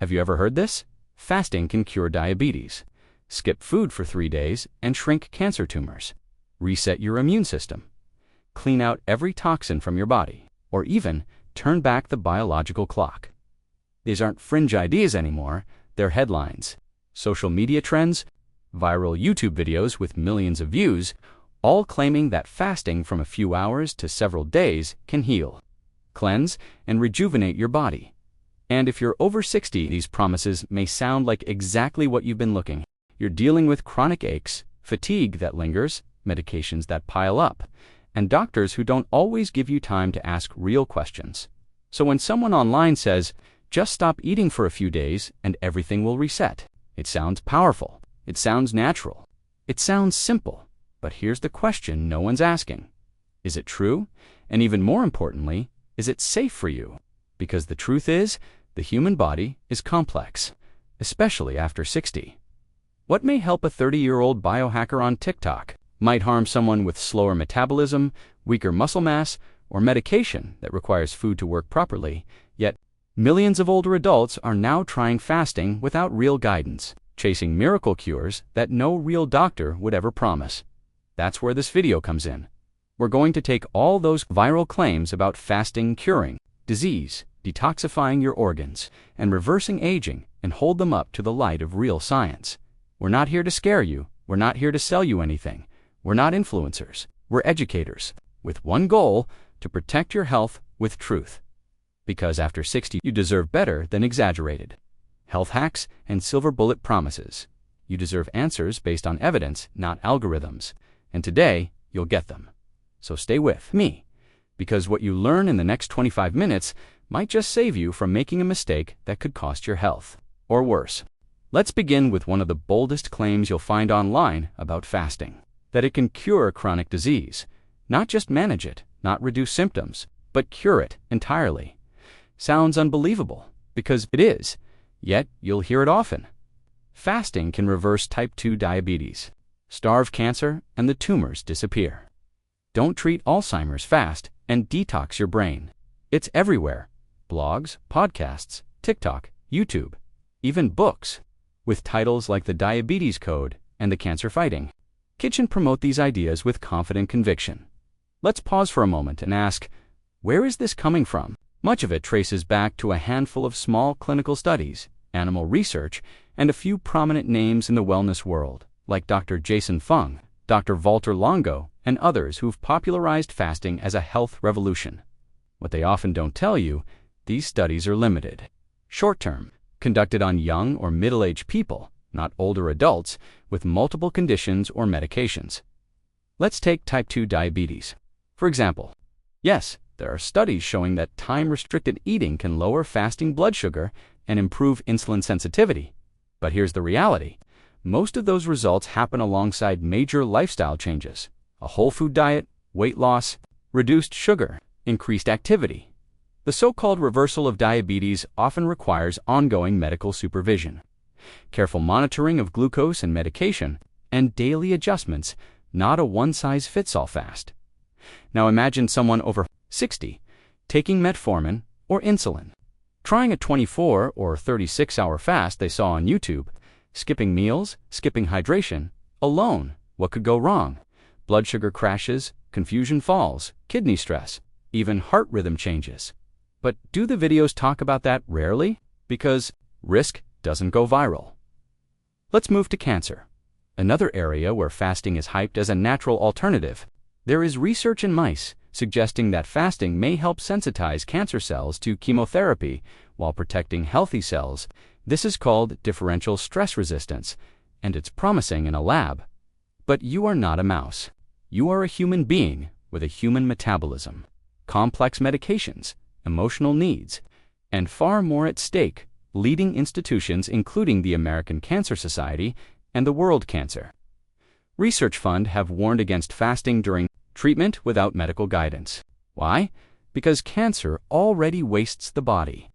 Have you ever heard this? Fasting can cure diabetes. Skip food for 3 days and shrink cancer tumors. Reset your immune system. Clean out every toxin from your body, or even turn back the biological clock. These aren't fringe ideas anymore, they're headlines. Social media trends, viral YouTube videos with millions of views, all claiming that fasting from a few hours to several days can heal, cleanse, and rejuvenate your body. And if you're over 60, these promises may sound like exactly what you've been looking. You're dealing with chronic aches, fatigue that lingers, medications that pile up, and doctors who don't always give you time to ask real questions. So when someone online says, just stop eating for a few days and everything will reset, it sounds powerful. It sounds natural. It sounds simple. But here's the question no one's asking. Is it true? And even more importantly, is it safe for you? Because the truth is, the human body is complex, especially after 60. What may help a 30-year-old biohacker on TikTok might harm someone with slower metabolism, weaker muscle mass, or medication that requires food to work properly. Yet, millions of older adults are now trying fasting without real guidance, chasing miracle cures that no real doctor would ever promise. That's where this video comes in. We're going to take all those viral claims about fasting curing disease, detoxifying your organs, and reversing aging and hold them up to the light of real science. We're not here to scare you. We're not here to sell you anything. We're not influencers. We're educators, with one goal: to protect your health with truth. Because after 60, you deserve better than exaggerated health hacks and silver bullet promises. You deserve answers based on evidence, not algorithms. And today, you'll get them. So stay with me, because what you learn in the next 25 minutes might just save you from making a mistake that could cost your health, or worse. Let's begin with one of the boldest claims you'll find online about fasting: that it can cure chronic disease. Not just manage it, not reduce symptoms, but cure it entirely. Sounds unbelievable, because it is, yet you'll hear it often. Fasting can reverse type 2 diabetes, starve cancer, and the tumors disappear. Don't treat Alzheimer's fast and detox your brain. It's everywhere: blogs, podcasts, TikTok, YouTube, even books, with titles like The Diabetes Code and The Cancer Fighting Kitchen promote these ideas with confident conviction. Let's pause for a moment and ask, where is this coming from? Much of it traces back to a handful of small clinical studies, animal research, and a few prominent names in the wellness world, like Dr. Jason Fung, Dr. Walter Longo, and others who've popularized fasting as a health revolution. What they often don't tell you, these studies are limited. Short-term, conducted on young or middle-aged people, not older adults, with multiple conditions or medications. Let's take type 2 diabetes, for example. Yes, there are studies showing that time-restricted eating can lower fasting blood sugar and improve insulin sensitivity. But here's the reality. Most of those results happen alongside major lifestyle changes: a whole food diet, weight loss, reduced sugar, increased activity. The so-called reversal of diabetes often requires ongoing medical supervision, careful monitoring of glucose and medication, and daily adjustments, not a one-size-fits-all fast. Now imagine someone over 60 taking metformin or insulin, trying a 24 or 36-hour fast they saw on YouTube, skipping meals, skipping hydration. Alone, what could go wrong? Blood sugar crashes, confusion falls, kidney stress, even heart rhythm changes. But do the videos talk about that? Rarely, because risk doesn't go viral. Let's move to cancer, another area where fasting is hyped as a natural alternative. There is research in mice suggesting that fasting may help sensitize cancer cells to chemotherapy while protecting healthy cells. This is called differential stress resistance, and it's promising in a lab. But you are not a mouse. You are a human being with a human metabolism, complex medications, emotional needs, and far more at stake. Leading institutions, including the American Cancer Society and the World Cancer Research Fund, have warned against fasting during treatment without medical guidance. Why? Because cancer already wastes the body.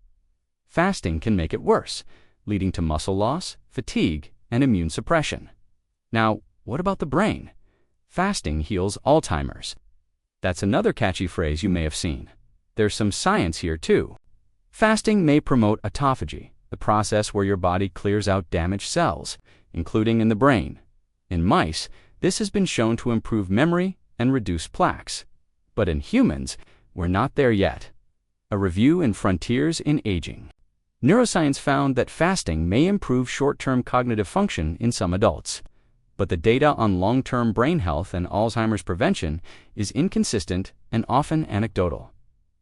Fasting can make it worse, leading to muscle loss, fatigue, and immune suppression. Now, what about the brain? Fasting heals Alzheimer's. That's another catchy phrase you may have seen. There's some science here too. Fasting may promote autophagy, the process where your body clears out damaged cells, including in the brain. In mice, this has been shown to improve memory and reduce plaques. But in humans, we're not there yet. A review in Frontiers in Aging. Neuroscience found that fasting may improve short-term cognitive function in some adults. But the data on long-term brain health and Alzheimer's prevention is inconsistent and often anecdotal.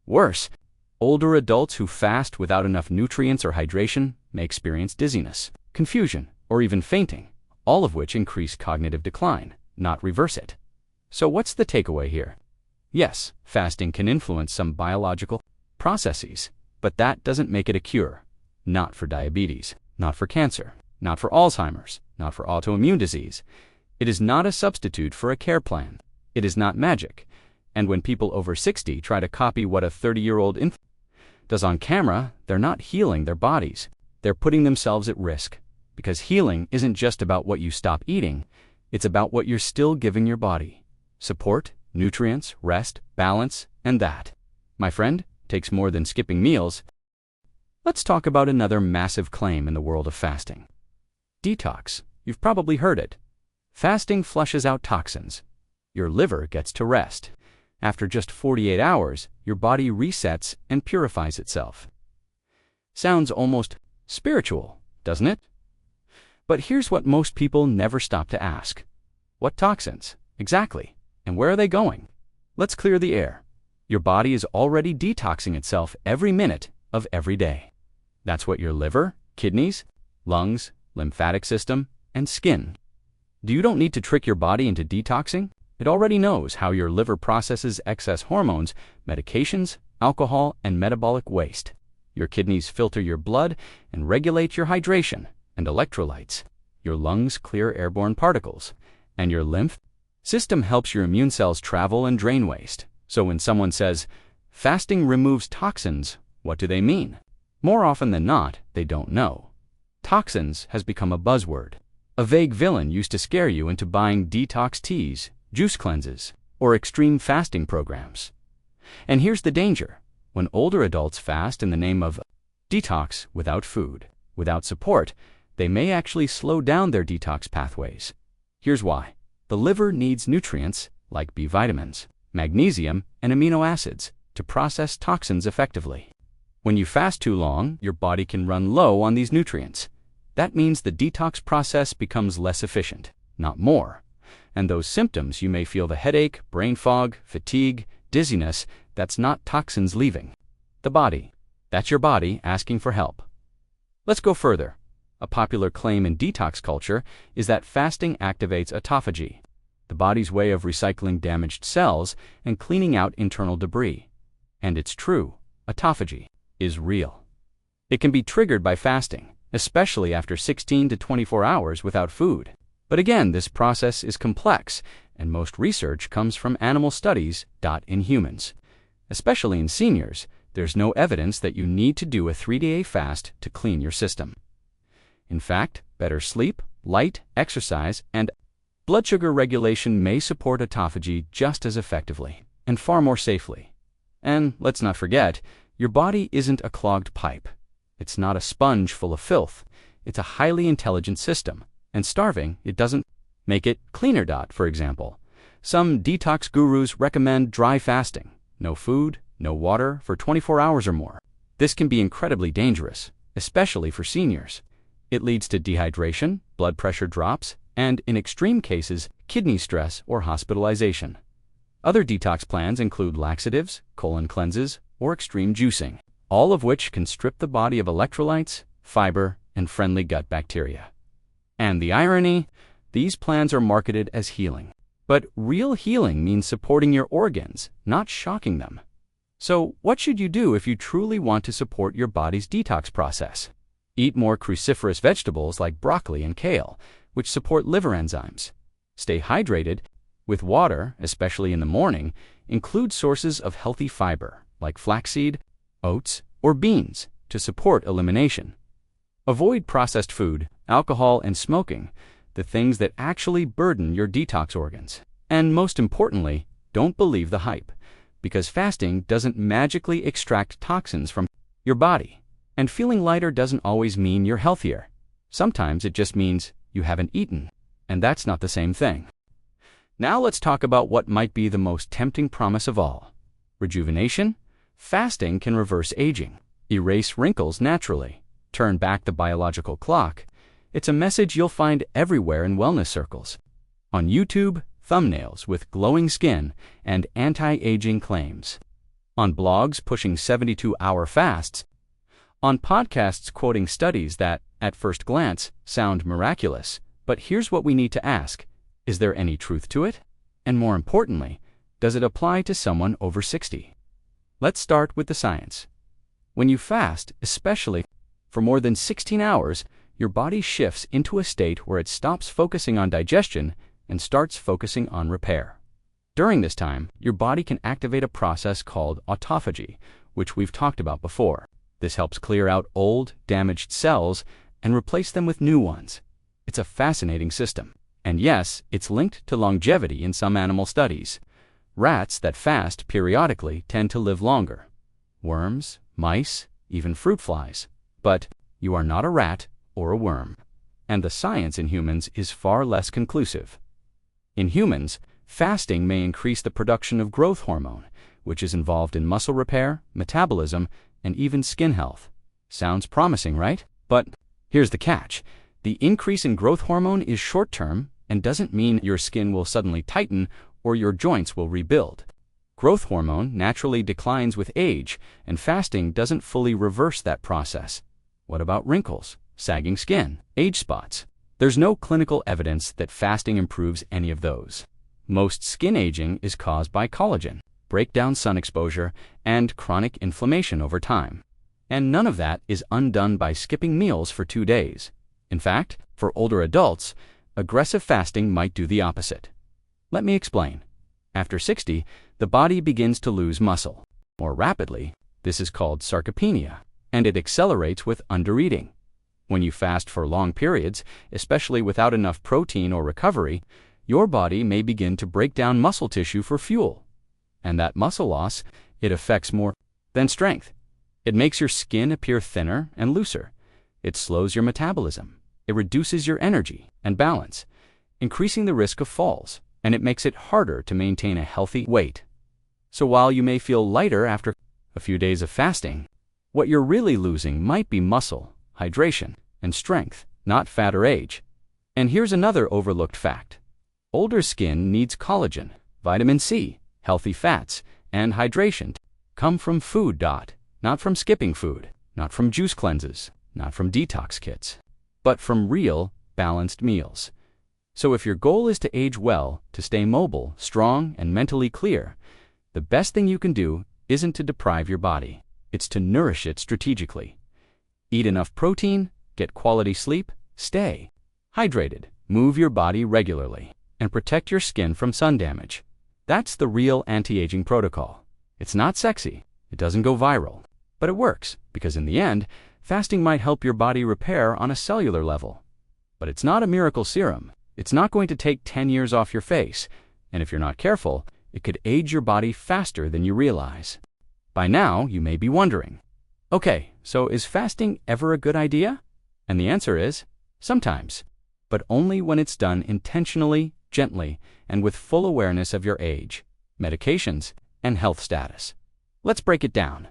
Worse, older adults who fast without enough nutrients or hydration may experience dizziness, confusion, or even fainting, all of which increase cognitive decline, not reverse it. So what's the takeaway here? Yes, fasting can influence some biological processes, but that doesn't make it a cure. Not for diabetes, not for cancer, not for Alzheimer's, not for autoimmune disease. It is not a substitute for a care plan. It is not magic. And when people over 60 try to copy what a 30-year-old does on camera, they're not healing their bodies. They're putting themselves at risk. Because healing isn't just about what you stop eating, it's about what you're still giving your body. Support, nutrients, rest, balance, and that, my friend, takes more than skipping meals. Let's talk about another massive claim in the world of fasting. Detox. You've probably heard it. Fasting flushes out toxins. Your liver gets to rest. After just 48 hours, your body resets and purifies itself. Sounds almost spiritual, doesn't it? But here's what most people never stop to ask. What toxins, exactly, and where are they going? Let's clear the air. Your body is already detoxing itself every minute of every day. That's what your liver, kidneys, lungs, lymphatic system, and skin. You don't need to trick your body into detoxing. It already knows how your liver processes excess hormones, medications, alcohol, and metabolic waste. Your kidneys filter your blood and regulate your hydration and electrolytes. Your lungs clear airborne particles. And your lymph system helps your immune cells travel and drain waste. So when someone says, fasting removes toxins, what do they mean? More often than not, they don't know. Toxins has become a buzzword. A vague villain used to scare you into buying detox teas, juice cleanses, or extreme fasting programs. And here's the danger. When older adults fast in the name of detox without food, without support, they may actually slow down their detox pathways. Here's why. The liver needs nutrients like B vitamins, magnesium, and amino acids to process toxins effectively. When you fast too long, your body can run low on these nutrients. That means the detox process becomes less efficient, not more. And those symptoms you may feel, the headache, brain fog, fatigue, dizziness, that's not toxins leaving the body. That's your body asking for help. Let's go further. A popular claim in detox culture is that fasting activates autophagy, the body's way of recycling damaged cells and cleaning out internal debris. And it's true, autophagy is real. It can be triggered by fasting, especially after 16 to 24 hours without food. But again, this process is complex, and most research comes from animal studies, not in humans. Especially in seniors, there's no evidence that you need to do a 3-day fast to clean your system. In fact, better sleep, light, exercise, and blood sugar regulation may support autophagy just as effectively and far more safely. And let's not forget, your body isn't a clogged pipe. It's not a sponge full of filth. It's a highly intelligent system. And starving, it doesn't make it cleaner. For example, some detox gurus recommend dry fasting, no food, no water for 24 hours or more. This can be incredibly dangerous, especially for seniors. It leads to dehydration, blood pressure drops, and in extreme cases, kidney stress or hospitalization. Other detox plans include laxatives, colon cleanses, or extreme juicing, all of which can strip the body of electrolytes, fiber, and friendly gut bacteria. And the irony? These plans are marketed as healing. But real healing means supporting your organs, not shocking them. So what should you do if you truly want to support your body's detox process? Eat more cruciferous vegetables like broccoli and kale, which support liver enzymes. Stay hydrated with water, especially in the morning. Include sources of healthy fiber like flaxseed, oats, or beans to support elimination. Avoid processed food, alcohol, and smoking, the things that actually burden your detox organs. And most importantly, don't believe the hype, because fasting doesn't magically extract toxins from your body. And feeling lighter doesn't always mean you're healthier. Sometimes it just means you haven't eaten, and that's not the same thing. Now let's talk about what might be the most tempting promise of all. Rejuvenation? Fasting can reverse aging, erase wrinkles naturally, turn back the biological clock. It's a message you'll find everywhere in wellness circles. On YouTube, thumbnails with glowing skin and anti-aging claims. On blogs pushing 72-hour fasts. On podcasts quoting studies that, at first glance, sound miraculous. But here's what we need to ask. Is there any truth to it? And more importantly, does it apply to someone over 60? Let's start with the science. When you fast, especially for more than 16 hours, your body shifts into a state where it stops focusing on digestion and starts focusing on repair. During this time, your body can activate a process called autophagy, which we've talked about before. This helps clear out old, damaged cells and replace them with new ones. It's a fascinating system. And yes, it's linked to longevity in some animal studies. Rats that fast periodically tend to live longer. Worms, mice, even fruit flies. But you are not a rat or a worm. And the science in humans is far less conclusive. In humans, fasting may increase the production of growth hormone, which is involved in muscle repair, metabolism, and even skin health. Sounds promising, right? But here's the catch. The increase in growth hormone is short-term and doesn't mean your skin will suddenly tighten or your joints will rebuild. Growth hormone naturally declines with age, and fasting doesn't fully reverse that process. What about wrinkles, sagging skin, age spots? There's no clinical evidence that fasting improves any of those. Most skin aging is caused by collagen, breakdown sun exposure, and chronic inflammation over time. And none of that is undone by skipping meals for 2 days. In fact, for older adults, aggressive fasting might do the opposite. Let me explain. After 60, the body begins to lose muscle. More rapidly, this is called sarcopenia, and it accelerates with undereating. When you fast for long periods, especially without enough protein or recovery, your body may begin to break down muscle tissue for fuel. And that muscle loss, it affects more than strength. It makes your skin appear thinner and looser. It slows your metabolism. It reduces your energy and balance, increasing the risk of falls, and it makes it harder to maintain a healthy weight. So while you may feel lighter after a few days of fasting, what you're really losing might be muscle, hydration, and strength, not fat or age. And here's another overlooked fact. Older skin needs collagen, vitamin C, healthy fats, and hydration come from food, not from skipping food, not from juice cleanses, not from detox kits, but from real, balanced meals. So if your goal is to age well, to stay mobile, strong, and mentally clear, the best thing you can do isn't to deprive your body. It's to nourish it strategically. Eat enough protein, get quality sleep, stay hydrated, move your body regularly, and protect your skin from sun damage. That's the real anti-aging protocol. It's not sexy, it doesn't go viral, but it works because in the end, fasting might help your body repair on a cellular level. But it's not a miracle serum. It's not going to take 10 years off your face, and if you're not careful, it could age your body faster than you realize. By now, you may be wondering, okay, so is fasting ever a good idea? And the answer is, sometimes, but only when it's done intentionally, gently, and with full awareness of your age, medications, and health status. Let's break it down.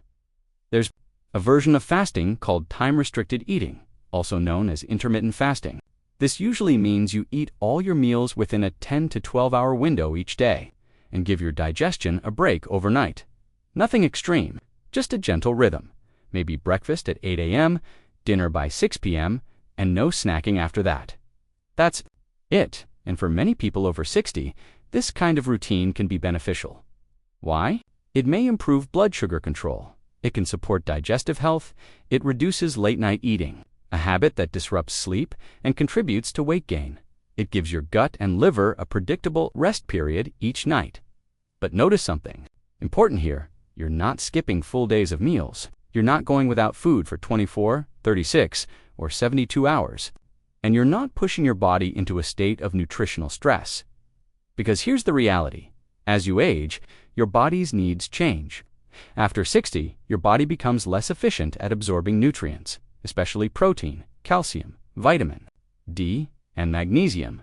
There's a version of fasting called time-restricted eating, also known as intermittent fasting. This usually means you eat all your meals within a 10 to 12-hour window each day and give your digestion a break overnight. Nothing extreme, just a gentle rhythm. Maybe breakfast at 8 a.m., dinner by 6 p.m., and no snacking after that. That's it. And for many people over 60, this kind of routine can be beneficial. Why? It may improve blood sugar control. It can support digestive health. It reduces late-night eating, a habit that disrupts sleep and contributes to weight gain. It gives your gut and liver a predictable rest period each night. But notice something important here. You're not skipping full days of meals. You're not going without food for 24, 36, or 72 hours. And you're not pushing your body into a state of nutritional stress. Because here's the reality. As you age, your body's needs change. After 60, your body becomes less efficient at absorbing nutrients, especially protein, calcium, vitamin D, and magnesium.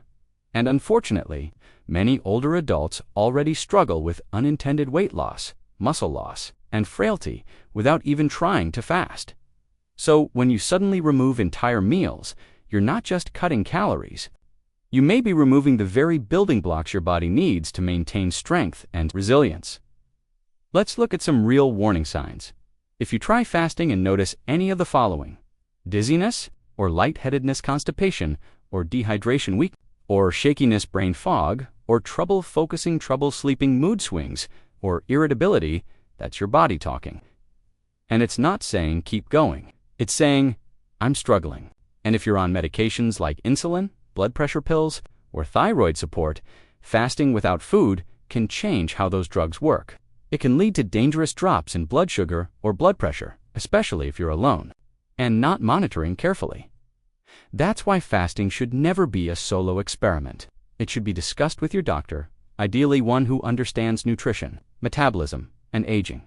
And unfortunately, many older adults already struggle with unintended weight loss, muscle loss, and frailty without even trying to fast. So when you suddenly remove entire meals, you're not just cutting calories. You may be removing the very building blocks your body needs to maintain strength and resilience. Let's look at some real warning signs. If you try fasting and notice any of the following: dizziness, or lightheadedness, constipation, or dehydration, weak, or shakiness, brain fog, or trouble focusing, trouble sleeping, mood swings, or irritability, that's your body talking. And it's not saying keep going. It's saying, I'm struggling. And if you're on medications like insulin, blood pressure pills, or thyroid support, fasting without food can change how those drugs work. It can lead to dangerous drops in blood sugar or blood pressure, especially if you're alone and not monitoring carefully. That's why fasting should never be a solo experiment. It should be discussed with your doctor, ideally one who understands nutrition, metabolism, and aging.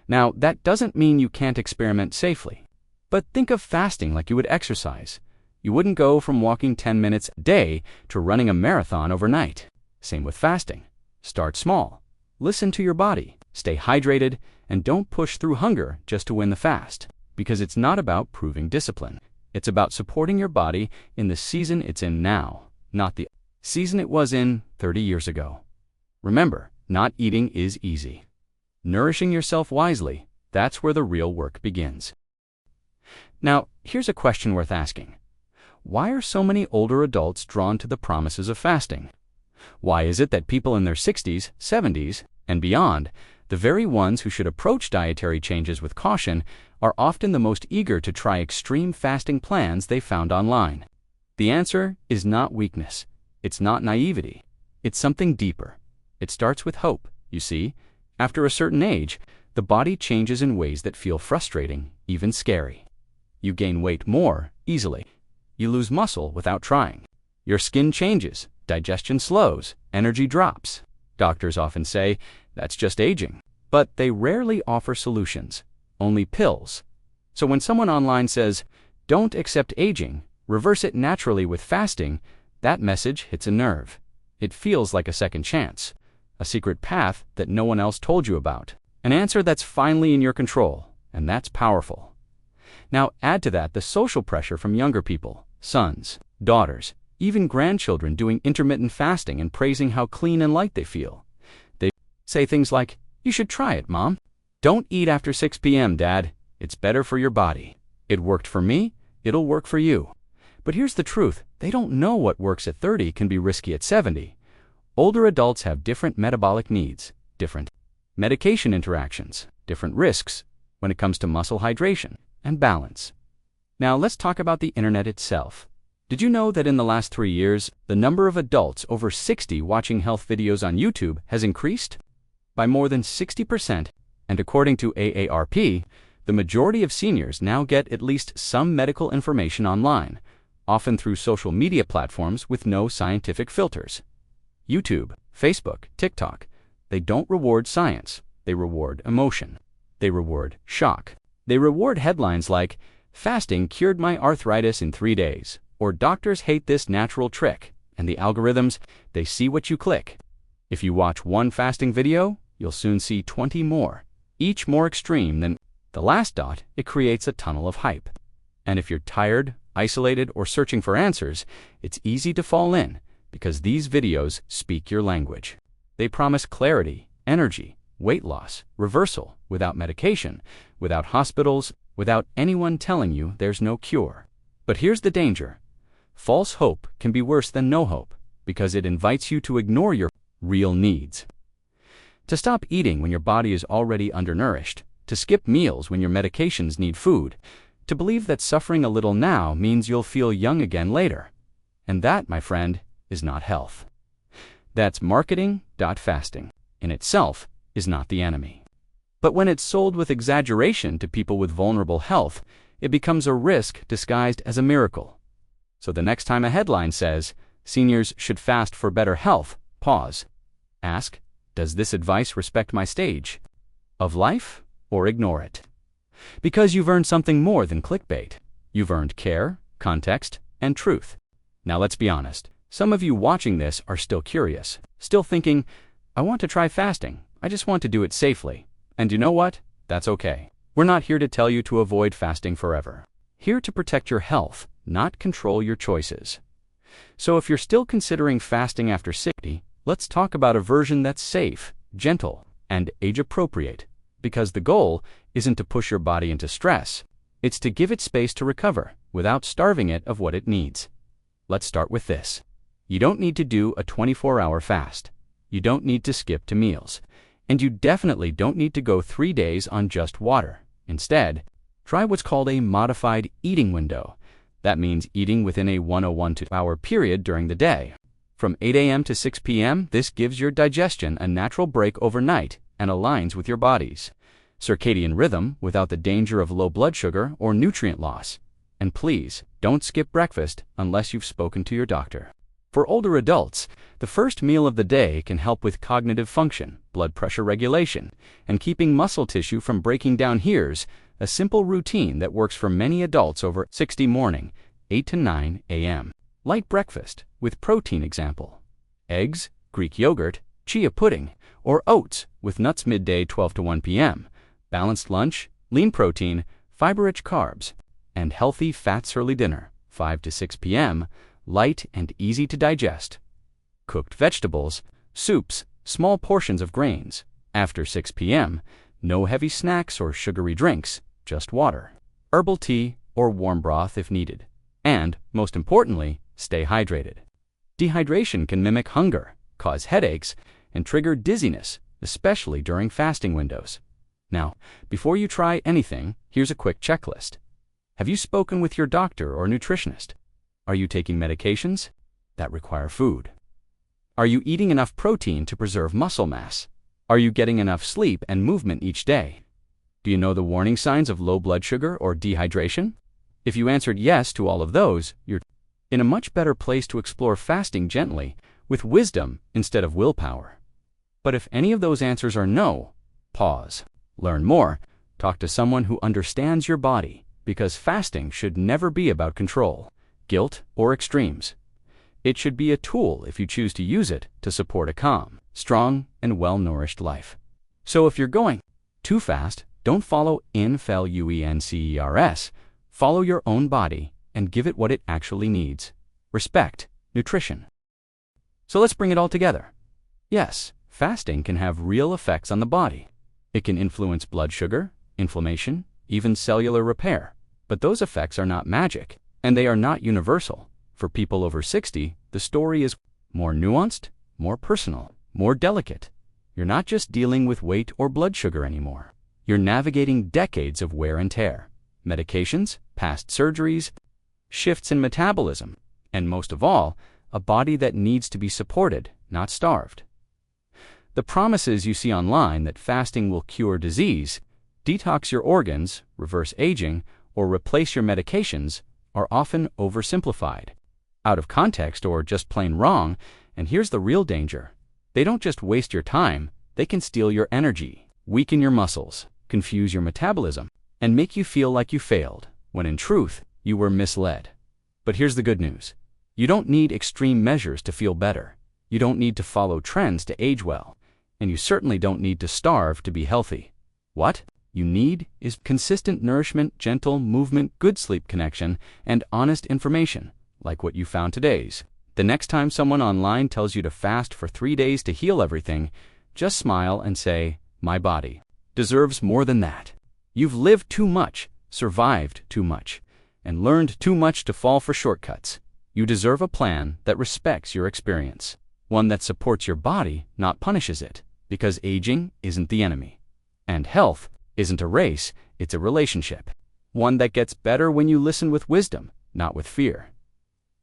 Now, that doesn't mean you can't experiment safely. But think of fasting like you would exercise. You wouldn't go from walking 10 minutes a day to running a marathon overnight. Same with fasting. Start small. Listen to your body. Stay hydrated, and don't push through hunger just to win the fast. Because it's not about proving discipline. It's about supporting your body in the season it's in now, not the season it was in 30 years ago. Remember, not eating is easy. Nourishing yourself wisely, that's where the real work begins. Now, here's a question worth asking. Why are so many older adults drawn to the promises of fasting? Why is it that people in their 60s, 70s, and beyond, the very ones who should approach dietary changes with caution, are often the most eager to try extreme fasting plans they found online? The answer is not weakness. It's not naivety. It's something deeper. It starts with hope. You see, after a certain age, the body changes in ways that feel frustrating, even scary. You gain weight more easily. You lose muscle without trying. Your skin changes, digestion slows, energy drops. Doctors often say, that's just aging. But they rarely offer solutions, only pills. So when someone online says, don't accept aging, reverse it naturally with fasting, that message hits a nerve. It feels like a second chance, a secret path that no one else told you about, an answer that's finally in your control, and that's powerful. Now add to that the social pressure from younger people, sons, daughters, even grandchildren doing intermittent fasting and praising how clean and light they feel. They say things like, you should try it, Mom. Don't eat after 6 p.m., Dad. It's better for your body. It worked for me, it'll work for you. But here's the truth. They don't know what works at 30 can be risky at 70. Older adults have different metabolic needs, different medication interactions, different risks when it comes to muscle hydration and balance. Now let's talk about the internet itself. Did you know that in the last 3 years, the number of adults over 60 watching health videos on YouTube has increased by more than 60%, and according to AARP, the majority of seniors now get at least some medical information online, often through social media platforms with no scientific filters. YouTube, Facebook, TikTok, they don't reward science, they reward emotion. They reward shock. They reward headlines like, fasting cured my arthritis in 3 days, or doctors hate this natural trick, and the algorithms, they see what you click. If you watch one fasting video, you'll soon see 20 more, each more extreme than the last. It creates a tunnel of hype. And if you're tired, isolated, or searching for answers, it's easy to fall in, because these videos speak your language. They promise clarity, energy, weight loss, reversal, without medication, without hospitals, without anyone telling you there's no cure. But here's the danger. False hope can be worse than no hope, because it invites you to ignore your real needs. To stop eating when your body is already undernourished, to skip meals when your medications need food, to believe that suffering a little now means you'll feel young again later. And that, my friend, is not health. That's marketing. Fasting, in itself, is not the enemy. But when it's sold with exaggeration to people with vulnerable health, it becomes a risk disguised as a miracle. So the next time a headline says, seniors should fast for better health, pause. Ask, does this advice respect my stage? of life or ignore it. Because you've earned something more than clickbait. You've earned care, context, and truth. Now let's be honest. Some of you watching this are still curious, still thinking, I want to try fasting. I just want to do it safely. And you know what? That's okay. We're not here to tell you to avoid fasting forever. Here to protect your health, not control your choices. So if you're still considering fasting after 60, let's talk about a version that's safe, gentle, and age-appropriate. Because the goal isn't to push your body into stress. It's to give it space to recover without starving it of what it needs. Let's start with this. You don't need to do a 24-hour fast. You don't need to skip to meals. And you definitely don't need to go 3 days on just water. Instead, try what's called a modified eating window. That means eating within a 1 to 2 hour period during the day. From 8 a.m. to 6 p.m., this gives your digestion a natural break overnight and aligns with your body's circadian rhythm without the danger of low blood sugar or nutrient loss. And please, don't skip breakfast unless you've spoken to your doctor. For older adults, the first meal of the day can help with cognitive function, blood pressure regulation, and keeping muscle tissue from breaking down. Here's a simple routine that works for many adults over 60 morning, 8 to 9 a.m. Light breakfast with protein example. Eggs, Greek yogurt, chia pudding, or oats with nuts midday 12 to 1 p.m. Balanced lunch, lean protein, fiber-rich carbs, and healthy fats early dinner, 5 to 6 p.m., light and easy to digest. Cooked vegetables, soups, small portions of grains. After 6 p.m., no heavy snacks or sugary drinks, just water, herbal tea, or warm broth if needed. And, most importantly, stay hydrated. Dehydration can mimic hunger, cause headaches, and trigger dizziness, especially during fasting windows. Now, before you try anything, here's a quick checklist. Have you spoken with your doctor or nutritionist? Are you taking medications that require food? Are you eating enough protein to preserve muscle mass? Are you getting enough sleep and movement each day? Do you know the warning signs of low blood sugar or dehydration? If you answered yes to all of those, you're in a much better place to explore fasting gently, with wisdom instead of willpower. But if any of those answers are no, pause. Learn more. Talk to someone who understands your body, because fasting should never be about control, guilt, or extremes. It should be a tool if you choose to use it to support a calm, strong, and well-nourished life. So if you're going too fast, don't follow influencers. Follow your own body and give it what it actually needs. Respect nutrition. So let's bring it all together. Yes, fasting can have real effects on the body. It can influence blood sugar, inflammation, even cellular repair. But those effects are not magic, and they are not universal. For people over 60, the story is more nuanced, more personal, more delicate. You're not just dealing with weight or blood sugar anymore. You're navigating decades of wear and tear, medications, past surgeries, shifts in metabolism, and most of all, a body that needs to be supported, not starved. The promises you see online that fasting will cure disease, detox your organs, reverse aging, or replace your medications are often oversimplified, out of context, or just plain wrong. And here's the real danger. They don't just waste your time, they can steal your energy, weaken your muscles, confuse your metabolism, and make you feel like you failed, when in truth, you were misled. But here's the good news. You don't need extreme measures to feel better. You don't need to follow trends to age well. And you certainly don't need to starve to be healthy. What you need is consistent nourishment, gentle movement, good sleep connection, and honest information, like what you found today's. The next time someone online tells you to fast for 3 days to heal everything, just smile and say, my body deserves more than that. You've lived too much, survived too much, and learned too much to fall for shortcuts. You deserve a plan that respects your experience, one that supports your body, not punishes it, because aging isn't the enemy. And health isn't a race, it's a relationship. One that gets better when you listen with wisdom, not with fear.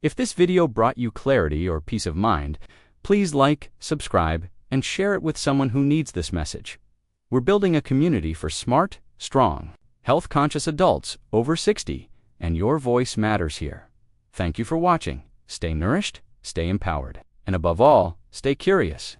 If this video brought you clarity or peace of mind, please like, subscribe, and share it with someone who needs this message. We're building a community for smart, strong, health-conscious adults over 60, and your voice matters here. Thank you for watching. Stay nourished, stay empowered, and above all, stay curious.